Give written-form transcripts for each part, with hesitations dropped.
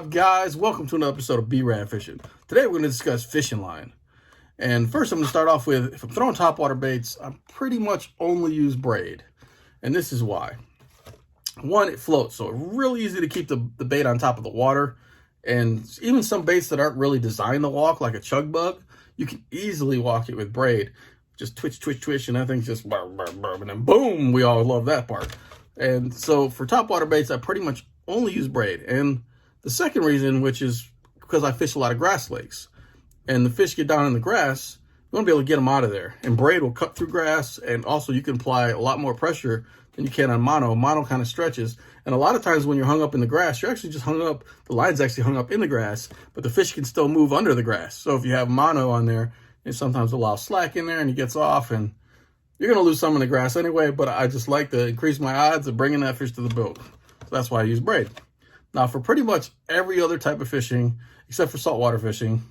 up, guys? Welcome to another episode of B.radFishing. Today we're going to discuss fishing line. And first I'm going to start off with, if I'm throwing topwater baits, I pretty much only use braid. And this is why. One, it floats, so it's really easy to keep the bait on top of the water. And even some baits that aren't really designed to walk, like a chug bug, you can easily walk it with braid. Just twitch, twitch, twitch, and that thing's just burr, burr, burr, and then boom, we all love that part. And so for topwater baits, I pretty much only use braid. And the second reason, which is because I fish a lot of grass lakes, and the fish get down in the grass, you want to be able to get them out of there. And braid will cut through grass, and also you can apply a lot more pressure than you can on mono. Mono kind of stretches, and a lot of times when you're hung up in the grass, you're actually just hung up, the line's actually hung up in the grass, but the fish can still move under the grass. So if you have mono on there, it sometimes allows slack in there and he gets off, and you're going to lose some in the grass anyway, but I just like to increase my odds of bringing that fish to the boat. So that's why I use braid. Now, for pretty much every other type of fishing, except for saltwater fishing,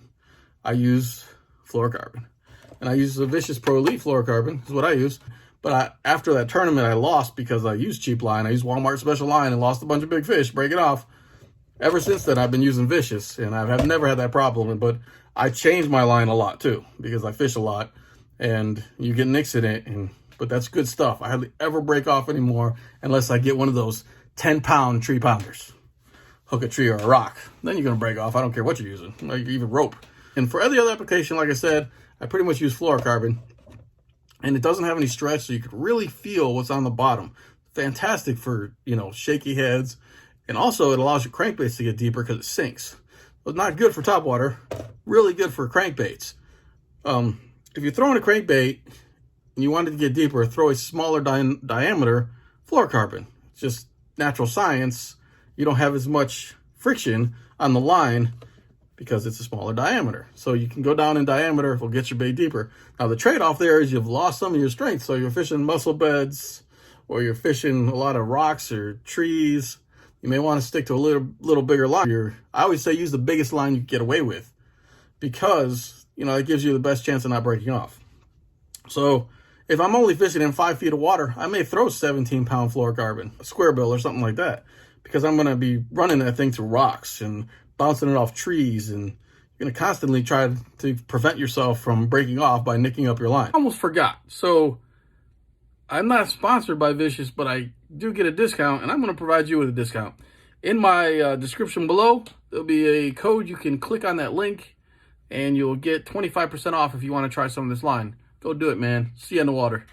I use fluorocarbon. And I use the Vicious Pro Elite fluorocarbon is what I use. But after that tournament, I lost because I used cheap line. I used Walmart special line and lost a bunch of big fish, break it off. Ever since then, I've been using Vicious, and I've never had that problem. But I changed my line a lot, too, because I fish a lot. And you get nicks in it, but that's good stuff. I hardly ever break off anymore unless I get one of those 10-pound tree pounders. Hook a tree or a rock. Then you're going to break off. I don't care what you're using, like even rope. And for every other application, like I said, I pretty much use fluorocarbon. And it doesn't have any stretch, so you can really feel what's on the bottom. Fantastic for, shaky heads. And also, it allows your crankbaits to get deeper because it sinks. But not good for topwater. Really good for crankbaits. If you're throwing a crankbait and you want it to get deeper, throw a smaller diameter fluorocarbon. It's just natural science. You don't have as much friction on the line because it's a smaller diameter. So you can go down in diameter, it will get your bait deeper. Now the trade-off there is you've lost some of your strength. So you're fishing mussel beds or you're fishing a lot of rocks or trees. You may want to stick to a little bigger line. I always say use the biggest line you can get away with because, it gives you the best chance of not breaking off. So if I'm only fishing in 5 feet of water, I may throw 17-pound fluorocarbon, a square bill or something like that, because I'm going to be running that thing through rocks and bouncing it off trees, and you're going to constantly try to prevent yourself from breaking off by nicking up your line. I almost forgot. So I'm not sponsored by Vicious, but I do get a discount, and I'm going to provide you with a discount. In my description below, there'll be a code. You can click on that link, and you'll get 25% off if you want to try some of this line. Go do it, man. See you in the water.